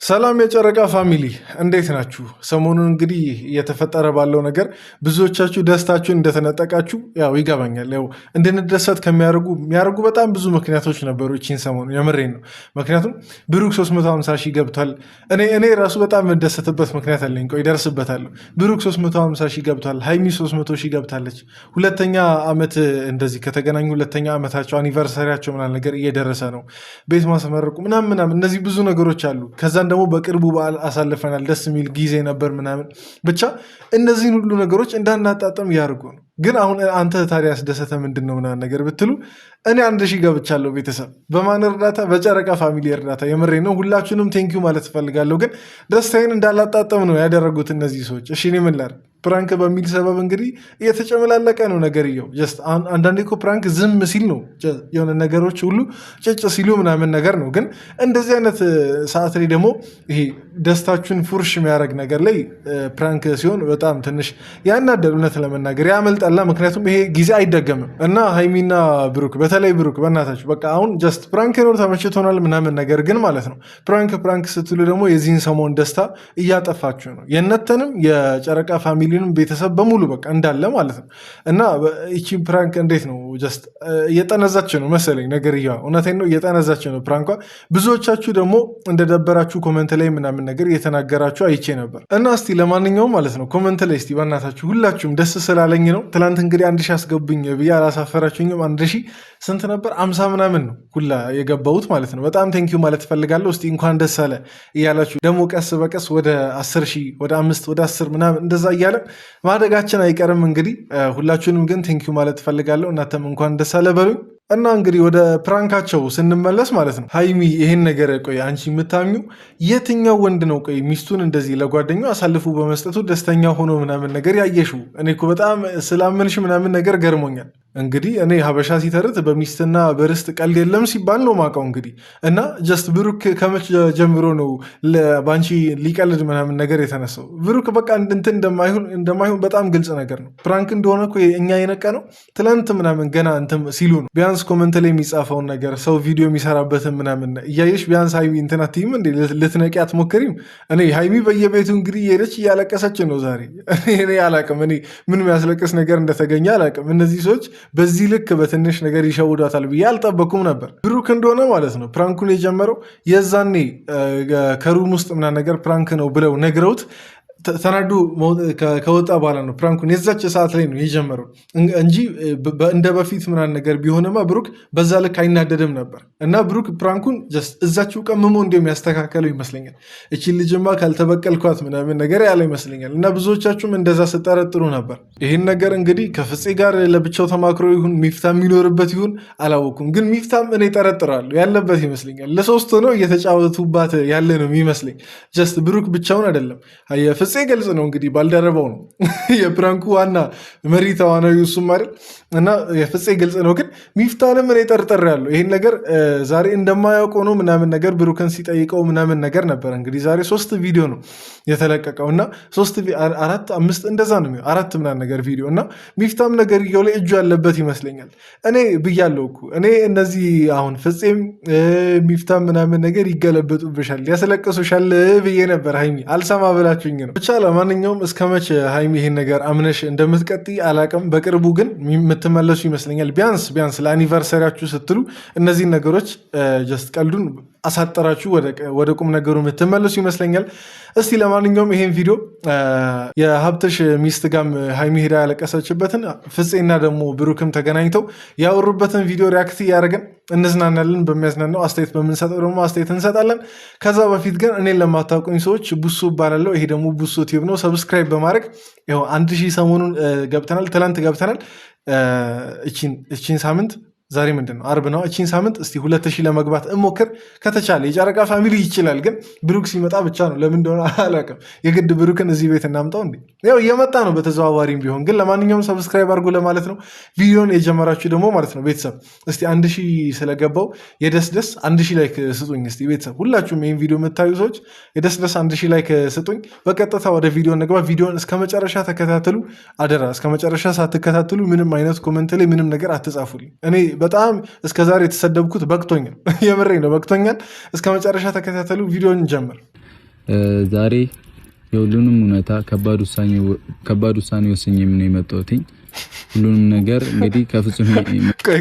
ሰላም የጨረቃ ፋሚሊ እንዴት ናችሁ? ሰሞኑን እንግዲህ እየተፈጠረ ባለው ነገር ብዙዎቻችሁ ደስታችሁን እንደተነጠቃችሁ ያው ይገባኛል። ያው እንድንደሰት የሚያደርጉ በጣም ብዙ ምክንያቶች ነበሩ። ይህችን ሰሞኑ የምሬን ነው። ምክንያቱም ብሩክ 350 ሺህ ገብቷል። እኔ ራሱ በጣም የምደሰትበት ምክንያት አለኝ። ቆይ ደርስበታለሁ። ብሩክ 350 ሺህ ገብቷል። ሀይሚ 300 ሺህ ገብታለች። ሁለተኛ ዓመት እንደዚህ ከተገናኙ ሁለተኛ ዓመታቸው አኒቨርሰሪያቸው ምናምን ነገር እየደረሰ ነው። ቤት ማስመረቁ ምናምን እነዚህ ብዙ ነገሮች አሉ። ከዛን ደግሞ በቅርቡ በዓል አሳልፈናል። ደስ የሚል ጊዜ ነበር ምናምን ብቻ እነዚህን ሁሉ ነገሮች እንዳናጣጠም እያደርጉ ነው። ግን አሁን አንተ ታዲያ ያስደሰተ ምንድን ነው ምናምን ነገር ብትሉ እኔ 1000 ገብቻለሁ። ቤተሰብ በማን እርዳታ? በጨረቃ ፋሚሊ እርዳታ። የምሬ ነው። ሁላችሁንም ቴንኪዩ ማለት እፈልጋለሁ። ግን ደስታዬን እንዳላጣጠም ነው ያደረጉት እነዚህ ሰዎች። እሺ እኔ ምን ላድርግ? ፕራንክ በሚል ሰበብ እንግዲህ እየተጨመላለቀ ነው ነገርየው። ጀስት አንዳንዴ እኮ ፕራንክ ዝም ሲል ነው የሆነ ነገሮች ሁሉ ጭጭ ሲሉ ምናምን ነገር ነው። ግን እንደዚህ አይነት ሰዓት ላይ ደግሞ ይሄ ደስታችሁን ፉርሽ የሚያደርግ ነገር ላይ ፕራንክ ሲሆን በጣም ትንሽ ያናደድ፣ እውነት ለመናገር ያመልጣላ። ምክንያቱም ይሄ ጊዜ አይደገምም እና ሀይሚና ብሩክ፣ በተለይ ብሩክ በእናታችሁ በቃ አሁን ጀስት ፕራንክ ኖር ተመችቶናል ምናምን ነገር ግን ማለት ነው ፕራንክ ስትሉ ደግሞ የዚህን ሰሞን ደስታ እያጠፋችሁ ነው። የነተንም የጨረቃ ፋሚሊ ቤተሰብ በሙሉ በቃ እንዳለ ማለት ነው። እና ይቺ ፕራንክ እንዴት ነው ጀስት እየጠነዛች ነው መሰለኝ ነገር እውነቴን ነው እየጠነዛች ነው ፕራንኳ። ብዙዎቻችሁ ደግሞ እንደደበራችሁ ኮመንት ላይ ምናምን ነገር እየተናገራችሁ አይቼ ነበር። እና እስቲ ለማንኛውም ማለት ነው ኮመንት ላይ እስቲ በእናታችሁ ሁላችሁም ደስ ስላለኝ ነው። ትላንት እንግዲህ 1000 አስገቡኝ ብዬ አላሳፈራችሁኝም። 1000 ስንት ነበር? 50 ምናምን ነው ሁላ የገባሁት ማለት ነው። በጣም ቴንኪዩ ማለት እፈልጋለሁ። እስቲ እንኳን ደስ አለ እያላችሁ ደግሞ ቀስ በቀስ ወደ 10,000 ወደ 5 ወደ 10 ምናምን እንደዛ እያለ ማደጋችን አይቀርም። እንግዲህ ሁላችሁንም ግን ቴንኪዩ ማለት እፈልጋለሁ። እናንተም እንኳን ደስ አለ በሉኝ። እና እንግዲህ ወደ ፕራንካቸው ስንመለስ ማለት ነው ሀይሚ ይሄን ነገር ቆይ አንቺ የምታምኙ የትኛው ወንድ ነው ቆይ ሚስቱን እንደዚህ ለጓደኛው አሳልፉ በመስጠቱ ደስተኛ ሆኖ ምናምን ነገር ያየሽው? እኔ እኮ በጣም ስላመንሽ ምናምን ነገር ገርሞኛል። እንግዲህ እኔ ሀበሻ ሲተርት በሚስትና በርስት ቀልድ የለም ሲባል ነው ማውቀው። እንግዲህ እና ጀስት ብሩክ ከመች ጀምሮ ነው በአንቺ ሊቀልድ ምናምን ነገር የተነሳው? ብሩክ በቃ እንትን እንደማይሆን በጣም ግልጽ ነገር ነው። ፕራንክ እንደሆነ እኮ እኛ የነቀ ነው ትላንት ምናምን ገና እንትን ሲሉ ነው። ቢያንስ ኮመንት ላይ የሚጻፈውን ነገር ሰው ቪዲዮ የሚሰራበትን ምናምን እያየሽ ቢያንስ ሀይሚ እንትን አትይም እንዴ? ልትነቂ አትሞክሪም? እኔ ሀይሚ በየቤቱ እንግዲህ እየሄደች እያለቀሰች ነው ዛሬ። እኔ አላቅም፣ እኔ ምን የሚያስለቅስ ነገር እንደተገኘ አላቅም። እነዚህ ሰዎች በዚህ ልክ በትንሽ ነገር ይሸውዷታል ብዬ አልጠበኩም ነበር። ብሩክ እንደሆነ ማለት ነው ፕራንኩን የጀመረው የዛኔ ከሩም ውስጥ ምናምን ነገር ፕራንክ ነው ብለው ነግረውት ተናዱ ከወጣ በኋላ ነው ፕራንኩን የዛች ሰዓት ላይ ነው የጀመረው እንጂ እንደ በፊት ምናምን ነገር ቢሆንማ ብሩክ በዛ ልክ አይናደድም ነበር። እና ብሩክ ፕራንኩን እዛችው ቀምሞ እንደሚያስተካከለው ይመስለኛል። እቺን ልጅማ ካልተበቀልኳት ምናምን ነገር ያለ ይመስለኛል። እና ብዙዎቻችሁም እንደዛ ስጠረጥሩ ነበር። ይህን ነገር እንግዲህ ከፍፄ ጋር ለብቻው ተማክሮ ይሁን ሚፍታ የሚኖርበት ይሁን አላወኩም፣ ግን ሚፍታም እኔ ጠረጥራለሁ ያለበት ይመስለኛል። ለሶስት ሆነው እየተጫወቱባት ያለ ነው የሚመስለኝ። ጀስት ብሩክ ብቻውን አይደለም። ፍፄ ገልጽ ነው እንግዲህ ባልደረባው ነው የፕራንኩ ዋና መሪ ተዋናዩ እሱም አይደል። እና የፍፄ ግልጽ ነው። ግን ሚፍታንም እኔ ጠርጥሬያለሁ ይሄን ነገር ዛሬ እንደማያውቀው ነው ምናምን ነገር ብሩክን ሲጠይቀው ምናምን ነገር ነበር። እንግዲህ ዛሬ 3 ቪዲዮ ነው የተለቀቀው እና 4 5 እንደዛ ነው 4 ምናምን ነገር ቪዲዮ እና ሚፍታም ነገርየው ላይ እጁ ያለበት ይመስለኛል። እኔ ብያለሁ እኮ እኔ እነዚህ አሁን ፍፄም ሚፍታም ምናምን ነገር ይገለበጡብሻል ያስለቅሱሻል ብዬ ነበር። ሀይሚ አልሰማ ብላችሁኝ ነው። ብቻ ለማንኛውም እስከመቼ ሀይሚ ይሄን ነገር አምነሽ እንደምትቀጥይ አላቅም። በቅርቡ ግን የምትመለሱ ይመስለኛል። ቢያንስ ለአኒቨርሰሪያችሁ ስትሉ እነዚህን ነገሮች ጀስት ቀልዱን አሳጠራችሁ ወደ ቁም ነገሩ የምትመለሱ ይመስለኛል። እስቲ ለማንኛውም ይሄን ቪዲዮ የሀብትሽ ሚስት ጋም ሀይሚ ሄዳ ያለቀሰችበትን ፍፄና ደግሞ ብሩክም ተገናኝተው ያወሩበትን ቪዲዮ ሪያክት እያደረግን እንዝናናለን። በሚያዝናናው አስተያየት በምንሰጠው ደግሞ አስተያየት እንሰጣለን። ከዛ በፊት ግን እኔን ለማታውቁኝ ሰዎች ቡሱ እባላለሁ። ይሄ ደግሞ ቡሱ ቲዩብ ነው። ሰብስክራይብ በማድረግ 1000 ሰሞኑን ገብተናል፣ ትላንት ገብተናል። እቺን ሳምንት ዛሬ ምንድን ነው? አርብ ነው። እቺን ሳምንት እስቲ 2000 ለመግባት እሞክር ከተቻለ። የጨረቃ ፋሚሊ ይችላል፣ ግን ብሩክ ሲመጣ ብቻ ነው። ለምን እንደሆነ አላውቅም። የግድ ብሩክን እዚህ ቤት እናምጣው እንዴ? ያው እየመጣ ነው በተዘዋዋሪም ቢሆን። ግን ለማንኛውም ሰብስክራይብ አድርጎ ለማለት ነው። ቪዲዮን የጀመራችሁ ደግሞ ማለት ነው ቤተሰብ እስቲ 1000 ስለገባው የደስደስ 1000 ላይክ ስጡኝ እስቲ ቤተሰብ። ሁላችሁም ይህን ቪዲዮ የምታዩ ሰዎች የደስደስ 1000 ላይክ ስጡኝ። በቀጥታ ወደ ቪዲዮ እንግባ። ቪዲዮን እስከ መጨረሻ ተከታተሉ አደራ። እስከ መጨረሻ ሳትከታተሉ ምንም አይነት ኮመንት ላይ ምንም ነገር አትጻፉልኝ። እኔ በጣም እስከዛሬ የተሰደብኩት በቅቶኛል። የምሬ ነው በቅቶኛል። እስከ መጨረሻ ተከታተሉ። ቪዲዮን ጀምር። ዛሬ የሁሉንም እውነታ ከባድ ውሳኔ ወስኜ ነው የመጣሁት። ሁሉንም ነገር እንግዲህ ከፍጹም ቆይ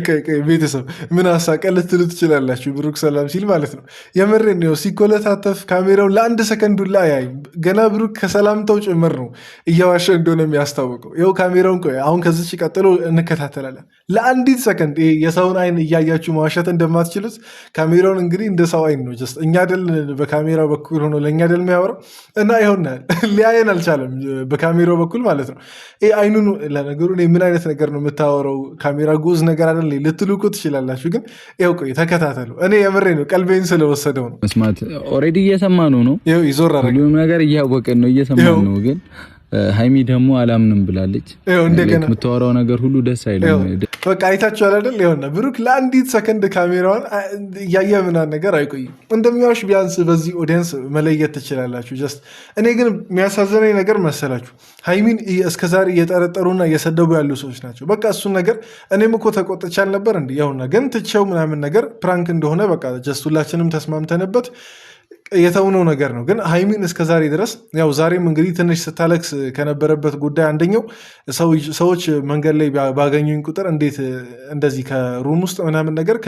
ቤተሰብ ምን አሳቀ ልትሉ ትችላላችሁ። ብሩክ ሰላም ሲል ማለት ነው የምሬን ነው። ሲኮለታተፍ ካሜራው ለአንድ ሰከንድ ላይ አይ ገና ብሩክ ከሰላምታው ጭምር ነው እያዋሸ እንደሆነ የሚያስታውቀው። ይኸው ካሜራውን ቆይ አሁን ከዚች ቀጥሎ እንከታተላለን። ለአንዲት ሰከንድ የሰውን አይን እያያችሁ መዋሸት እንደማትችሉት ካሜራውን እንግዲህ እንደ ሰው አይን ነው ጀስት እኛ ደል በካሜራው በኩል ሆኖ ለእኛ ደል የሚያወራው እና ይሆናል ሊያየን አልቻለም በካሜራው በኩል ማለት ነው። አይኑን ለነገሩ ምን አይነት ነገር ነው የምታወራው? ካሜራ ጎዝ ነገር አይደል ልትሉ እኮ ትችላላችሁ። ግን ይኸው ቆይ ተከታተሉ። እኔ የምሬ ነው ቀልቤን ስለወሰደው ነው። መስማት ኦልሬዲ እየሰማነው ነው። ይኸው ይዞር አደረገ። ሁሉም ነገር እያወቀን ነው እየሰማን ነው። ግን ሃይሚ ደግሞ አላምንም ብላለች። እንደገና የምታወራው ነገር ሁሉ ደስ አይልም። በቃ አይታችኋል አይደል? ይኸውና ብሩክ ለአንዲት ሰከንድ ካሜራውን እያየ ምናምን ነገር አይቆይም። እንደሚያውሽ ቢያንስ በዚህ ኦዲየንስ መለየት ትችላላችሁ። ጀስት እኔ ግን የሚያሳዝነኝ ነገር መሰላችሁ ሃይሚን እስከዛሬ እየጠረጠሩና እየሰደቡ ያሉ ሰዎች ናቸው። በቃ እሱን ነገር እኔም እኮ ተቆጥቼ አልነበር እንዲ ይኸውና ግን ትቼው ምናምን ነገር ፕራንክ እንደሆነ በቃ ጀስት ሁላችንም ተስማምተንበት የተውነው ነገር ነው። ግን ሃይሚን እስከ ዛሬ ድረስ ያው ዛሬም እንግዲህ ትንሽ ስታለቅስ ከነበረበት ጉዳይ አንደኛው ሰዎች መንገድ ላይ ባገኙኝ ቁጥር እንዴት እንደዚህ ከሩም ውስጥ ምናምን ነገር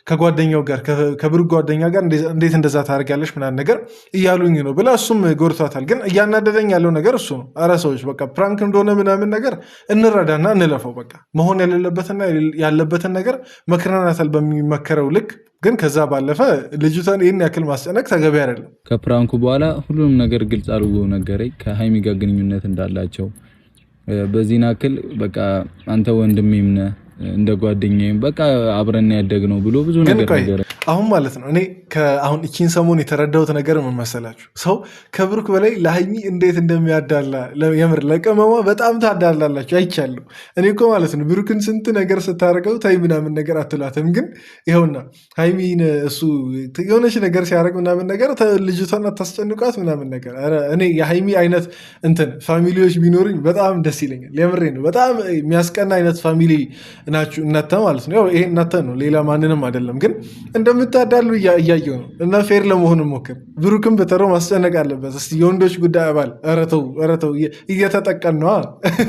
ከጓደኛው ጋር ከብሩክ ጓደኛ ጋር እንዴት እንደዛ ታደርጊያለሽ ምናምን ነገር እያሉኝ ነው ብላ እሱም ጎድቷታል። ግን እያናደደኝ ያለው ነገር እሱ ነው። ኧረ ሰዎች በቃ ፕራንክ እንደሆነ ምናምን ነገር እንረዳና እንለፈው። በቃ መሆን የሌለበትና ያለበትን ነገር መክረናታል በሚመከረው ልክ። ግን ከዛ ባለፈ ልጅቷን ይህን ያክል ማስጨነቅ ተገቢ አይደለም። ከፕራንኩ በኋላ ሁሉንም ነገር ግልጽ አድርጎ ነገረኝ። ከሃይሚ ጋር ግንኙነት እንዳላቸው በዚህን ያክል በቃ አንተ ወንድሜም ነህ እንደ ጓደኛዬም በቃ አብረን ያደግነው ብሎ ብዙ ነገር አሁን ማለት ነው። እኔ አሁን እቺን ሰሞን የተረዳሁት ነገር ምን መሰላችሁ? ሰው ከብሩክ በላይ ለሃይሚ እንዴት እንደሚያዳላ የምር ለቀመማ በጣም ታዳላላችሁ አይቻለሁ። እኔ እኮ ማለት ነው ብሩክን ስንት ነገር ስታደርገው ታይ ምናምን ነገር አትላትም። ግን ይኸውና ሃይሚን እሱ የሆነች ነገር ሲያደርግ ምናምን ነገር ልጅቷን አታስጨንቋት ምናምን ነገር። እኔ የሃይሚ አይነት እንትን ፋሚሊዎች ቢኖሩኝ በጣም ደስ ይለኛል። የምሬ ነው። በጣም የሚያስቀና አይነት ፋሚሊ ናችሁ እናንተ ማለት ነው። ይሄ እናንተ ነው ሌላ ማንንም አይደለም። ግን እንደምታዳሉ እያየው ነው እና ፌር ለመሆን ሞክር። ብሩክን በተሮ ማስጨነቅ አለበት። እስቲ የወንዶች ጉዳይ አባል ኧረ ተው እየተጠቀን ነው።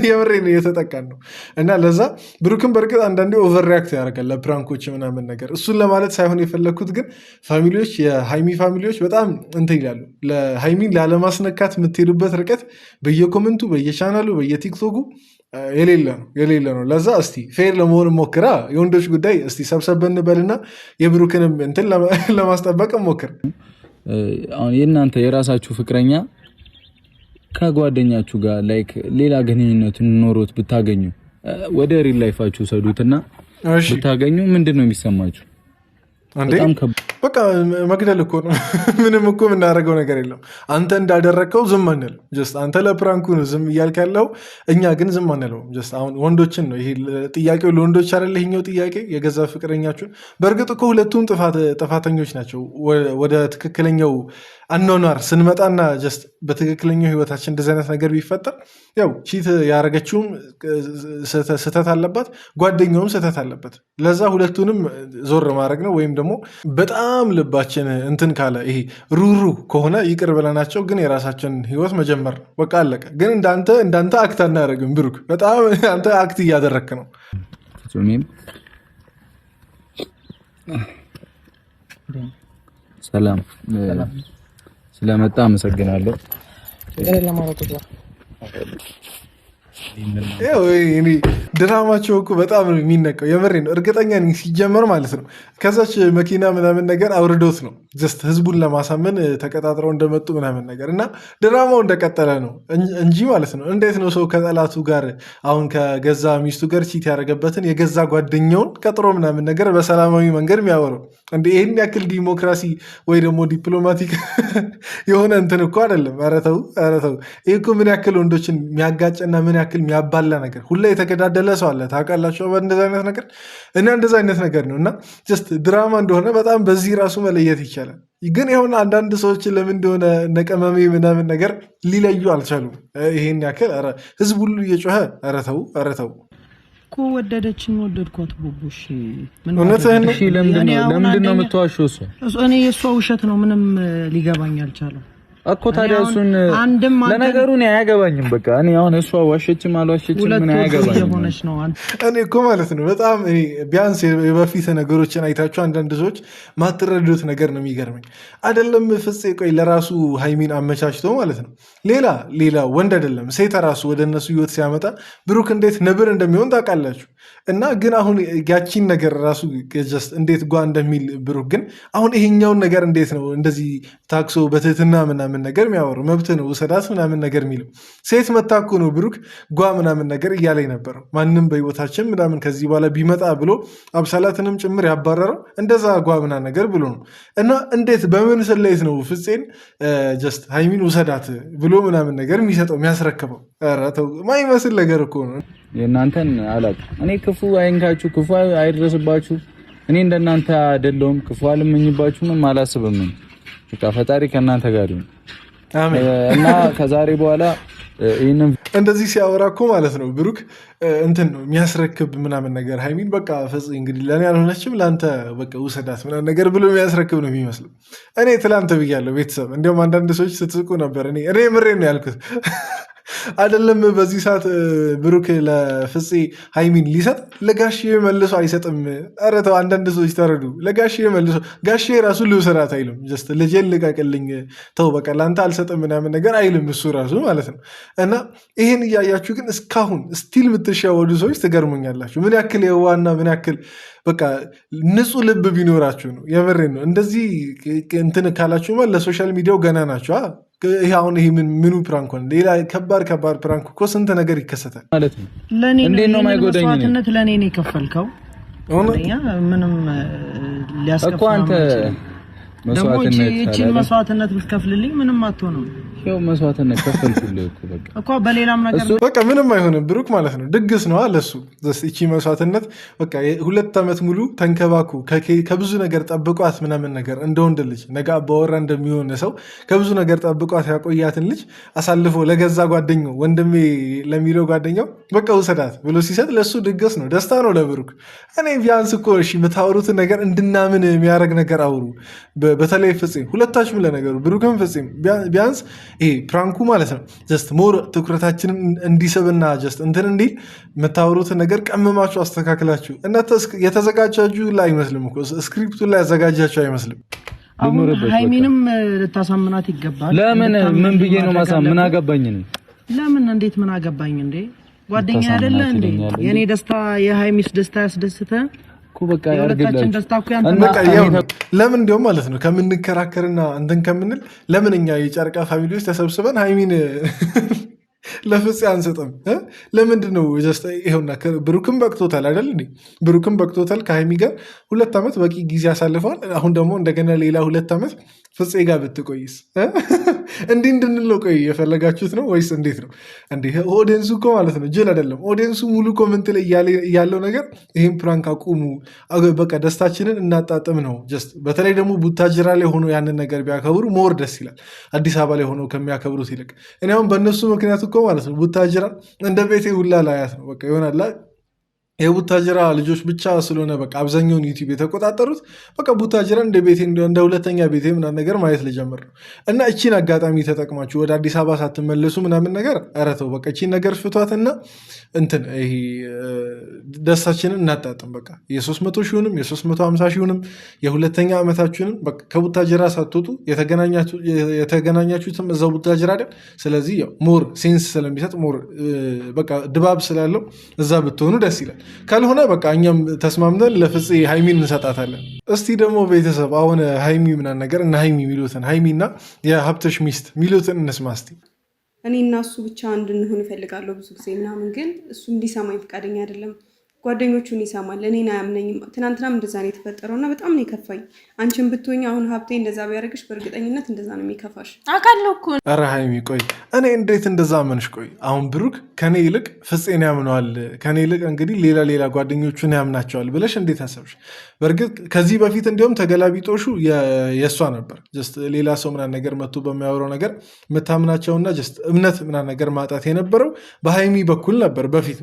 የምሬን እየተጠቀን ነው። እና ለዛ ብሩክን በእርግጥ አንዳንዴ ኦቨር ሪያክት ያደርጋል ለፕራንኮች ምናምን ነገር። እሱን ለማለት ሳይሆን የፈለግኩት ግን ፋሚሊዎች የሃይሚ ፋሚሊዎች በጣም እንትን ይላሉ። ለሃይሚን ላለማስነካት የምትሄዱበት ርቀት በየኮመንቱ በየቻናሉ በየቲክቶኩ የሌለ ነው። ለዛ እስቲ ፌር ለመሆን ሞክራ። የወንዶች ጉዳይ እስቲ ሰብሰብ እንበልና የብሩክንም እንትን ለማስጠበቅ ሞክር። አሁን የእናንተ የራሳችሁ ፍቅረኛ ከጓደኛችሁ ጋር ላይክ ሌላ ግንኙነት ኖሮት ብታገኙ ወደ ሪል ላይፋችሁ ሰዱትና ብታገኙ ምንድን ነው የሚሰማችሁ? በቃ መግደል እኮ ነው። ምንም እኮ የምናደርገው ነገር የለም። አንተ እንዳደረግከው ዝም አንለው። ጀስት አንተ ለፕራንኩ ነው ዝም እያልክ ያለው፣ እኛ ግን ዝም አንለው። ጀስት አሁን ወንዶችን ነው ይሄ ጥያቄው፣ ለወንዶች አይደለ ይሄኛው ጥያቄ የገዛ ፍቅረኛችሁን። በእርግጥ እኮ ሁለቱም ጥፋተኞች ናቸው። ወደ ትክክለኛው አኗኗር ስንመጣና ጀስት በትክክለኛው ህይወታችን እንደዚህ አይነት ነገር ቢፈጠር ያው ቺት ያደረገችውም ስህተት አለባት፣ ጓደኛውም ስህተት አለበት። ለዛ ሁለቱንም ዞር ማድረግ ነው። ወይም ደግሞ በጣም ልባችን እንትን ካለ ይሄ ሩሩ ከሆነ ይቅር ብለናቸው ግን የራሳችን ህይወት መጀመር ነው። በቃ አለቀ። ግን እንዳንተ አክት አናደርግም። ብሩክ በጣም አንተ አክት እያደረክ ነው። ሰላም ስለመጣ አመሰግናለሁ። ድራማቸው እኮ በጣም ነው የሚነቀው። የምሬ ነው። እርግጠኛ ነኝ ሲጀመር ማለት ነው ከዛች መኪና ምናምን ነገር አውርዶት ነው ጀስት ህዝቡን ለማሳመን ተቀጣጥረው እንደመጡ ምናምን ነገር እና ድራማው እንደቀጠለ ነው እንጂ ማለት ነው። እንዴት ነው ሰው ከጠላቱ ጋር አሁን ከገዛ ሚስቱ ጋር ቺት ያደረገበትን የገዛ ጓደኛውን ቀጥሮ ምናምን ነገር በሰላማዊ መንገድ የሚያወራው? እንደ ይህን ያክል ዲሞክራሲ ወይ ደግሞ ዲፕሎማቲክ የሆነ እንትን እኮ አይደለም። ኧረ ተው። ይህ እኮ ምን ያክል ወንዶችን የሚያጋጭና ምን ያክል የሚያባላ ነገር ሁላ የተገዳደለ ሰው አለ ታውቃላችሁ። እንደዛ አይነት ነገር እና እንደዛ አይነት ነገር ነው እና ጀስት ድራማ እንደሆነ በጣም በዚህ ራሱ መለየት ይቻላል። ግን የሆነ አንዳንድ ሰዎችን ለምን እንደሆነ ነቀመሜ ምናምን ነገር ሊለዩ አልቻሉም። ይሄን ያክል ህዝብ ሁሉ እየጮኸ ኧረ ተው እኮ ወደደችን ወደድኳት ቡቡሽ እውነትህን ነው። ለምንድን ነው የምትዋሸው? እኔ የእሷ ውሸት ነው ምንም ሊገባኝ አልቻለም። እኮ ታዲያ እሱን ለነገሩ እኔ አያገባኝም። በቃ እኔ አሁን እሷ ዋሸችም አልዋሸችም ምን አያገባኝም። እኔ እኮ ማለት ነው በጣም ቢያንስ የበፊት ነገሮችን አይታችሁ አንዳንድ ሰዎች ማትረዱት ነገር ነው የሚገርመኝ። አይደለም ፍፄ ቆይ ለራሱ ሃይሚን አመቻችቶ ማለት ነው ሌላ ወንድ አይደለም ሴት ራሱ ወደ እነሱ ህይወት ሲያመጣ ብሩክ እንዴት ነብር እንደሚሆን ታውቃላችሁ። እና ግን አሁን ያቺን ነገር ራሱ ጀስት እንዴት ጓ እንደሚል ብሩክ ግን አሁን ይሄኛውን ነገር እንዴት ነው እንደዚህ ታክሶ በትህትና ምናምን ነገር የሚያወራው? መብት ነው ውሰዳት ምናምን ነገር የሚለው ሴት መታኩ ነው ብሩክ ጓ ምናምን ነገር እያለኝ ነበረው። ማንም በህይወታችን ምናምን ከዚህ በኋላ ቢመጣ ብሎ አብሳላትንም ጭምር ያባረረው እንደዛ ጓ ምናምን ነገር ብሎ ነው። እና እንዴት በምን ስሌት ነው ፍፄን ጀስት ሃይሚን ውሰዳት ብሎ ምናምን ነገር የሚሰጠው የሚያስረክበው? ኧረ ተው ማይመስል ነገር እኮ ነው። የእናንተን አላውቅም እኔ። ክፉ አይንካችሁ፣ ክፉ አይድረስባችሁ። እኔ እንደናንተ አይደለሁም፣ ክፉ አልመኝባችሁም አላስብም። በቃ ፈጣሪ ከእናንተ ጋር ይሁን እና ከዛሬ በኋላ ይሄንን እንደዚህ ሲያወራ እኮ ማለት ነው ብሩክ እንትን ነው የሚያስረክብ ምናምን ነገር ሃይሚን በቃ ፍፄ እንግዲህ ለእኔ ያልሆነችም ለአንተ በቃ ውሰዳት ምናምን ነገር ብሎ የሚያስረክብ ነው የሚመስለው። እኔ ትላንት ብያለሁ ቤተሰብ፣ እንዲሁም አንዳንድ ሰዎች ስትስቁ ነበር። እኔ ምሬ ነው ያልኩት አይደለም በዚህ ሰዓት ብሩክ ለፍፄ ሃይሚን ሊሰጥ ለጋሽዬ መልሶ አይሰጥም። ኧረ ተው አንዳንድ ሰዎች ተረዱ። ለጋሽዬ መልሶ ጋሽዬ ራሱ ልውሰዳት አይልም። ጀስት ልጄን ልቀቅልኝ ተው በቃ ለአንተ አልሰጥም ምናምን ነገር አይልም እሱ ራሱ ማለት ነው። እና ይህን እያያችሁ ግን እስካሁን ስቲል የምትሻወዱ ሰዎች ትገርሙኛላችሁ። ምን ያክል የዋና ምን ያክል በቃ ንጹህ ልብ ቢኖራችሁ ነው። የምሬን ነው። እንደዚህ እንትን ካላችሁማ ለሶሻል ሚዲያው ገና ናቸው። ይሄ አሁን ይሄ ምኑ ፕራንክ ሆነ? ሌላ ከባድ ፕራንክ እኮ ስንት ነገር ይከሰታል ማለት ነው። እንዴት ነው የማይጎዳኝ? ለእኔ ነው የከፈልከው። ምንም ሊያስከፋ እኮ አንተ መስዋዕትነት ብትከፍልልኝ ምንም አትሆንም። ይኸው መስዋዕትነት ከፈልኩልህ እኮ በሌላም ነገር በቃ ምንም አይሆንም ብሩክ ማለት ነው። ድግስ ነው ለሱ እቺ መስዋዕትነት። በቃ 2 ዓመት ሙሉ ተንከባኩ ከብዙ ነገር ጠብቋት ምናምን ነገር እንደ ወንድ ልጅ ነገ አባወራ እንደሚሆን ሰው ከብዙ ነገር ጠብቋት ያቆያትን ልጅ አሳልፎ ለገዛ ጓደኛው ወንድሜ ለሚለው ጓደኛው በቃ ውሰዳት ብሎ ሲሰጥ ለሱ ድግስ ነው፣ ደስታ ነው ለብሩክ። እኔ ቢያንስ እኮ እሺ የምታወሩትን ነገር እንድናምን የሚያደርግ ነገር አውሩ። በተለይ ፍፄ ሁለታችሁም ለነገሩ ብሩክም ፍፄም ቢያንስ ይሄ ፕራንኩ ማለት ነው ጀስት ሞር ትኩረታችንን እንዲስብና ጀስት እንትን እንዲል የምታወሩትን ነገር ቀመማችሁ አስተካክላችሁ እናንተ የተዘጋጃችሁ ላይ አይመስልም እኮ ስክሪፕቱ ላይ ያዘጋጃችሁ አይመስልም። ሃይሚንም ልታሳምናት ይገባል። ለምን ምን ብዬ ነው ምን አገባኝ ነው? ለምን እንዴት ምን አገባኝ እንዴ? ጓደኛ አይደለ እንዴ? የኔ ደስታ የሃይሚስ ደስታ ያስደስተ በቃ ያርግላችሁ። ለምን እንዲያውም ማለት ነው ከምንከራከርና እንትን ከምንል ለምን እኛ የጨርቃ ፋሚሊዎች ተሰብስበን ሃይሚን ለፍፄ አንሰጥም? ለምንድን ነው ይኸውና ብሩክም በቅቶታል አይደል እንዴ? ብሩክም በቅቶታል። ከሃይሚ ጋር 2 ዓመት በቂ ጊዜ አሳልፈዋል። አሁን ደግሞ እንደገና ሌላ 2 ዓመት ፍፄ ጋር ብትቆይስ? እንዲህ እንድንለው ቆይ የፈለጋችሁት ነው ወይስ እንዴት ነው እንዴ? ኦዲየንሱ እኮ ማለት ነው ጅል አይደለም። ኦዲየንሱ ሙሉ ኮመንት ላይ ያለው ነገር ይህን ፕራንክ አቁሙ፣ በቃ ደስታችንን እናጣጥም ነው። በተለይ ደግሞ ቡታጅራ ላይ ሆኖ ያንን ነገር ቢያከብሩ ሞር ደስ ይላል፣ አዲስ አበባ ላይ ሆኖ ከሚያከብሩት ይልቅ። እኔ አሁን በእነሱ ምክንያት እኮ ማለት ነው ቡታጅራ እንደ ቤቴ ሁላ ላያት ነው በቃ ይሆናል። የቡታጅራ ልጆች ብቻ ስለሆነ በቃ አብዛኛውን ዩቲዩብ የተቆጣጠሩት በቃ ቡታጅራ እንደ ቤቴ እንደ ሁለተኛ ቤቴ ምናምን ነገር ማየት ልጀምር ነው። እና እቺን አጋጣሚ ተጠቅማችሁ ወደ አዲስ አበባ ሳትመለሱ ምናምን ነገር ኧረ ተው በቃ እቺን ነገር ፍቷትና እንትን ይሄ ደስታችንን እናጣጥም። በቃ የ300 ሺውንም የ350 ሺውንም የሁለተኛ ዓመታችሁንም በቃ ከቡታጅራ ሳትወጡ የተገናኛችሁትም እዛው ቡታጅራ አይደል? ስለዚህ ያው ሞር ሴንስ ስለሚሰጥ ሞር በቃ ድባብ ስላለው እዛ ብትሆኑ ደስ ይላል። ካልሆነ በቃ እኛም ተስማምተን ለፍፄ ሃይሚን እንሰጣታለን። እስቲ ደግሞ ቤተሰብ አሁን ሃይሚ ምናምን ነገር እና ሃይሚ ሚሉትን ሃይሚና የሀብትሽ ሚስት ሚሉትን እንስማ እስቲ። እኔ እና እሱ ብቻ እንድንሆን እፈልጋለሁ ብዙ ጊዜ ምናምን፣ ግን እሱ እንዲሰማኝ ፈቃደኛ አይደለም። ጓደኞቹን ይሰማል፣ እኔን አያምነኝም። ትናንትናም እንደዛ ነው የተፈጠረው እና በጣም ነው የከፋኝ። አንቺን ብትሆኝ አሁን ሀብቴ እንደዛ ቢያደርግሽ በእርግጠኝነት እንደዛ ነው የሚከፋሽ። አውቃለሁ እኮ። ኧረ ሃይሚ ቆይ እኔ እንዴት እንደዛ አመንሽ? ቆይ አሁን ብሩክ ከኔ ይልቅ ፍፄን ያምነዋል፣ ከኔ ይልቅ እንግዲህ ሌላ ጓደኞቹን ያምናቸዋል ብለሽ እንዴት አሰብሽ? በእርግጥ ከዚህ በፊት እንዲሁም ተገላቢጦሹ የእሷ ነበር። ሌላ ሰው ምናምን ነገር መጥቶ በሚያወራው ነገር የምታምናቸውና እምነት ምናምን ነገር ማጣት የነበረው በሃይሚ በኩል ነበር። በፊት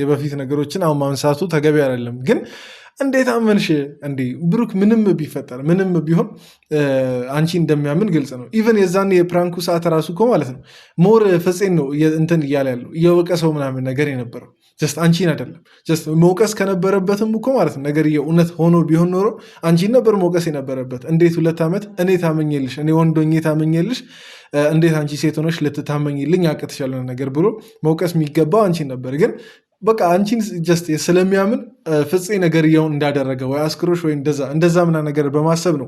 የበፊት ነገሮችን አሁን ማንሳቱ ተገቢ አይደለም። ግን እንዴት አመንሽ እንዴ? ብሩክ ምንም ቢፈጠር ምንም ቢሆን አንቺ እንደሚያምን ግልጽ ነው። ኢቨን የዛን የፕራንኩ ሰዓት ራሱ እኮ ማለት ነው ሞር ፍፄን ነው እንትን እያለ ያለው እየወቀሰው ምናምን ነገር የነበረው ጀስት አንቺን አይደለም። ጀስት መውቀስ ከነበረበትም እኮ ማለት ነው ነገር የእውነት ሆኖ ቢሆን ኖሮ አንቺን ነበር መውቀስ የነበረበት። እንዴት 2 ዓመት እኔ ታመኘልሽ፣ እኔ ወንዶኜ ታመኘልሽ፣ እንዴት አንቺ ሴት ሆነሽ ልትታመኝልኝ ያቅትሻል ነገር ብሎ መውቀስ የሚገባው አንቺን ነበር። ግን በቃ አንቺን ጀስት ስለሚያምን ፍፄ ነገርየውን እንዳደረገ ወይ አስክሮሽ ወይ እንደዛ ምና ነገር በማሰብ ነው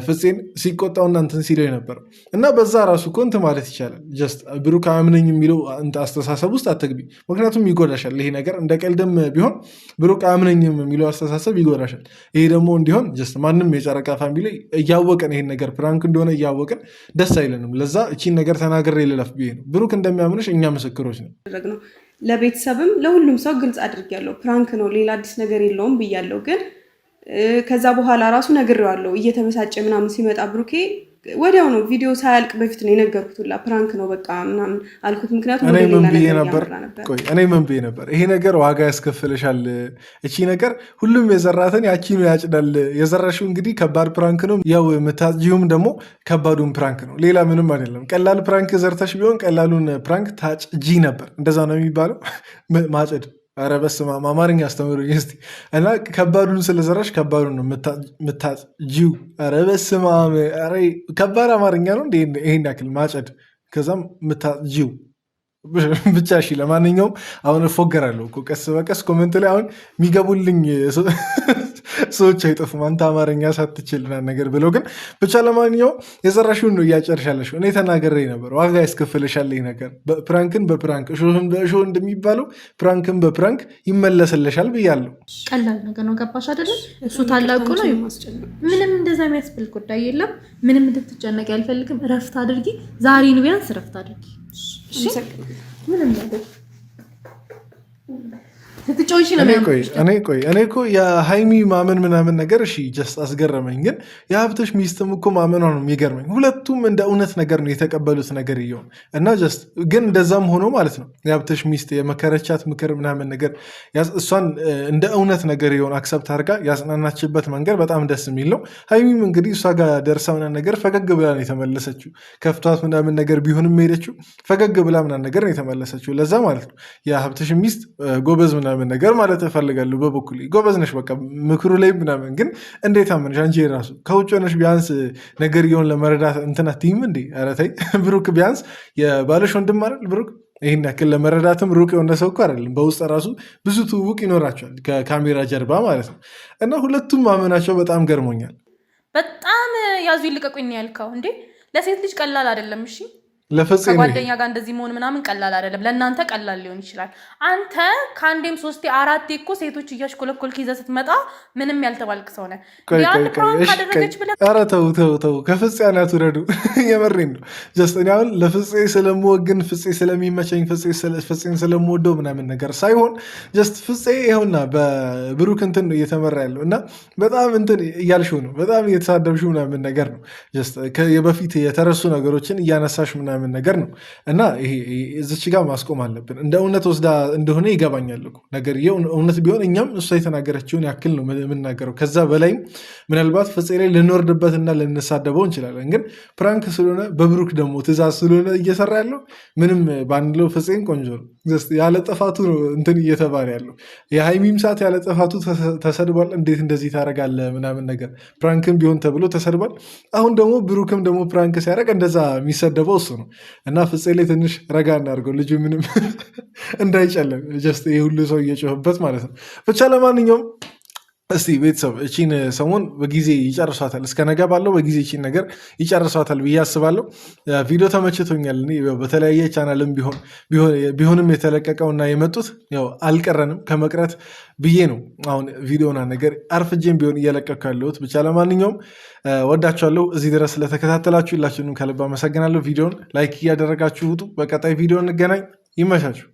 ፍፄን ሲቆጣውና እንትን ሲለው የነበረው እና በዛ ራሱ እኮ እንትን ማለት ይቻላል። ጀስት ብሩክ አያምነኝ የሚለው አስተሳሰብ ውስጥ አትግቢ፣ ምክንያቱም ይጎዳሻል። ይሄ ነገር እንደ ቀልድም ቢሆን ብሩክ አያምነኝም የሚለው አስተሳሰብ ይጎዳሻል። ይሄ ደግሞ እንዲሆን ጀስት ማንም የጨረቃ ፋሚሊ እያወቀን ይሄን ነገር ፕራንክ እንደሆነ እያወቀን ደስ አይለንም። ለዛ እቺን ነገር ተናግሬ ልለፍ ብዬ ነው። ብሩክ እንደሚያምንሽ እኛ ምስክሮች ነው። ለቤተሰብም ለሁሉም ሰው ግልጽ አድርጌያለሁ። ፕራንክ ነው፣ ሌላ አዲስ ነገር የለውም ብያለሁ። ግን ከዛ በኋላ ራሱ ነግሬዋለሁ። እየተበሳጨ ምናምን ሲመጣ ብሩኬ ወዲያው ነው ቪዲዮ ሳያልቅ በፊት ነው የነገርኩት። ሁላ ፕራንክ ነው በቃ ምናምን አልኩት። ምክንያቱም እኔ ምን ብዬ ነበር? ይሄ ነገር ዋጋ ያስከፍልሻል። እቺ ነገር ሁሉም የዘራትን ያቺኑ ያጭዳል። የዘራሽው እንግዲህ ከባድ ፕራንክ ነው። ያው የምታጅውም ደግሞ ከባዱን ፕራንክ ነው። ሌላ ምንም አይደለም። ቀላል ፕራንክ ዘርተሽ ቢሆን ቀላሉን ፕራንክ ታጭጂ ነበር። እንደዛ ነው የሚባለው ማጨድ። ኧረ በስመ አብ አማርኛ አስተምሩኝ እስኪ። እና ከባዱን ስለዘራሽ ከባዱን ነው የምታጭጂው። ኧረ በስመ አብ ከባድ አማርኛ ነው ይሄን ያክል ማጨድ፣ ከዛም የምታጭጂው ብቻ። እሺ ለማንኛውም አሁን እፎገራለሁ እኮ ቀስ በቀስ ኮመንት ላይ አሁን የሚገቡልኝ ሰዎች አይጠፉም። አንተ አማርኛ ሳትችልና ነገር ብለው ግን ብቻ ለማንኛውም የዘራሽውን ነው እያጨርሻለሽ። እኔ ተናገሬ ነበር ዋጋ ያስከፍልሻል ነገር። ፕራንክን በፕራንክ እሾህን በእሾህ እንደሚባለው ፕራንክን በፕራንክ ይመለስልሻል ብያለሁ። ቀላል ነገር ነው። ገባሽ አይደለም? እሱ ታላቁ ነው። ምንም እንደዛ የሚያስብል ጉዳይ የለም። ምንም እንድትጨነቅ ያልፈልግም። እረፍት አድርጊ። ዛሬን ቢያንስ እረፍት አድርጊ። ምንም ነገር እኔ እኮ የሃይሚ ማመን ምናምን ነገር እሺ ጀስት አስገረመኝ። ግን የሀብትሽ ሚስትም እኮ ማመኗ ነው የሚገርመኝ። ሁለቱም እንደ እውነት ነገር ነው የተቀበሉት ነገር እየሆን እና ጀስት ግን እንደዛም ሆኖ ማለት ነው የሀብትሽ ሚስት የመከረቻት ምክር ምናምን ነገር እሷን እንደ እውነት ነገር እየሆን አክሰብት አድርጋ ያጽናናችበት መንገድ በጣም ደስ የሚል ነው። ሃይሚም እንግዲህ እሷ ጋር ደርሳ ምናምን ነገር ፈገግ ብላ ነው የተመለሰችው። ከፍቷት ምናምን ነገር ቢሆንም ሄደችው ፈገግ ብላ ምናምን ነገር ነው የተመለሰችው። ለዛ ማለት ነው የሀብትሽ ሚስት ጎበዝ ምናምን ነገር ማለት እፈልጋለሁ። በበኩሌ ጎበዝ ነሽ በቃ ምክሩ ላይ ምናምን። ግን እንዴት አመንሽ አንቺ ራሱ ከውጭ ሆነሽ ቢያንስ ነገር እየሆን ለመረዳት እንትን አትይም እንዴ? ኧረ ተይ ብሩክ ቢያንስ የባለሽ ወንድም አይደል ብሩክ? ይህን ያክል ለመረዳትም ሩቅ የሆነ ሰው እኮ አይደለም። በውስጥ ራሱ ብዙ ትውውቅ ይኖራቸዋል ከካሜራ ጀርባ ማለት ነው። እና ሁለቱም ማመናቸው በጣም ገርሞኛል። በጣም ያዙ ይልቀቁኝ ያልከው እንዴ ለሴት ልጅ ቀላል አይደለም። እሺ ከጓደኛ ጋር እንደዚህ መሆን ምናምን ቀላል አይደለም። ለእናንተ ቀላል ሊሆን ይችላል። አንተ ከአንዴም 3 4 እኮ ሴቶች እያሽኮለኮልክ ይዘህ ስትመጣ ምንም ያልተባልክ ሰው ነህ። ያን ፕራንክ አደረገች ብለህ ኧረ ተው ከፍፄ አናት ውረዱ። የመሬን ነው። ጀስት እኔ አሁን ለፍፄ ስለምወግን ፍፄ ስለሚመቸኝ ፍፄን ስለምወደው ምናምን ነገር ሳይሆን ጀስት ፍፄ ይኸውና በብሩክ እንትን ነው እየተመራ ያለው እና በጣም እንትን እያልሽው ነው፣ በጣም እየተሳደብሽው ምናምን ነገር ነው። ጀስት የበፊት የተረሱ ነገሮችን እያነሳሽ ምናምን ነገር ነው እና ይሄ እዚች ጋር ማስቆም አለብን። እንደ እውነት ወስዳ እንደሆነ ይገባኛል እኮ ነገር እውነት ቢሆን እኛም እሷ የተናገረችውን ያክል ነው የምናገረው። ከዛ በላይም ምናልባት ፍፄ ላይ ልንወርድበትና ልንሳደበው እንችላለን። ግን ፕራንክ ስለሆነ በብሩክ ደግሞ ትእዛዝ ስለሆነ እየሰራ ያለው ምንም ባንለው ፍፄን ቆንጆ ነው። ያለ ጥፋቱ ነው እንትን እየተባለ ያለው። የሃይሚም ሰዓት ያለ ጥፋቱ ተሰድቧል። እንዴት እንደዚህ ታደርጋለህ ምናምን ነገር ፕራንክም ቢሆን ተብሎ ተሰድቧል። አሁን ደግሞ ብሩክም ደግሞ ፕራንክ ሲያደርግ እንደዛ የሚሰደበው እሱ ነው እና ፍፄ ላይ ትንሽ ረጋ እናድርገው። ልጁ ምንም እንዳይጨለም ጀስት ይህ ሁሉ ሰው እየጮህበት ማለት ነው። ብቻ ለማንኛውም እስቲ ቤተሰብ እቺን ሰሞን በጊዜ ይጨርሷታል። እስከ ነገ ባለው በጊዜ እቺን ነገር ይጨርሷታል ብዬ አስባለሁ። ቪዲዮ ተመችቶኛል። በተለያየ ቻናልም ቢሆንም የተለቀቀውና የመጡት ያው አልቀረንም ከመቅረት ብዬ ነው አሁን ቪዲዮና ነገር አርፍጄም ቢሆን እየለቀኩ ያለሁት። ብቻ ለማንኛውም ወዳችኋለሁ። እዚህ ድረስ ስለተከታተላችሁ ሁላችሁንም ከልብ አመሰግናለሁ። ቪዲዮን ላይክ እያደረጋችሁ ውጡ። በቀጣይ ቪዲዮ እንገናኝ። ይመቻችሁ።